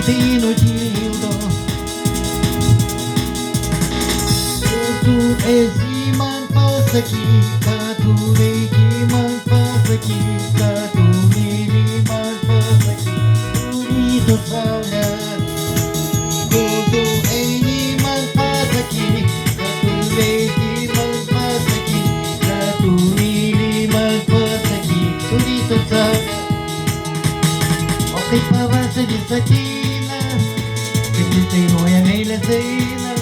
tai nutildo. Tu esi man pasakyk, ką tu veiki, man pasakyk, ką tu myli, man pasakyk. Tu ryto saulė, kur tu eini, man pasakyk, ką tu veiki, man pasakyk, ką tu myli, man pasakyk. Tu ryto saulė, o kai pavasaris ateina, kaip jis dainuoja meilės dainą.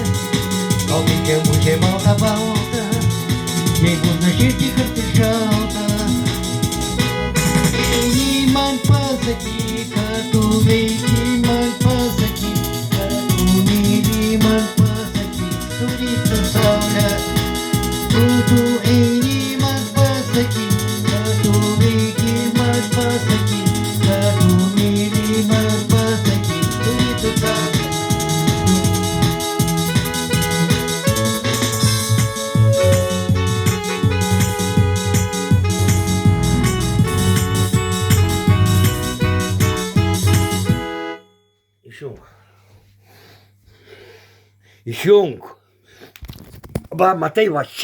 O kai gegužė balta balta, jeigu nuširdį kartais šalta. Eini man pasakyk, ką tu veiki, man pasakyk, ką tu myli, man pasakyk. Tu ryto saulė, kur tu eini, man pasakyk, ką tu veiki, man pasakyk, ką tu myli, man pasakyk. Tu ryto saulė. Išjunk. Va, matai, va šį.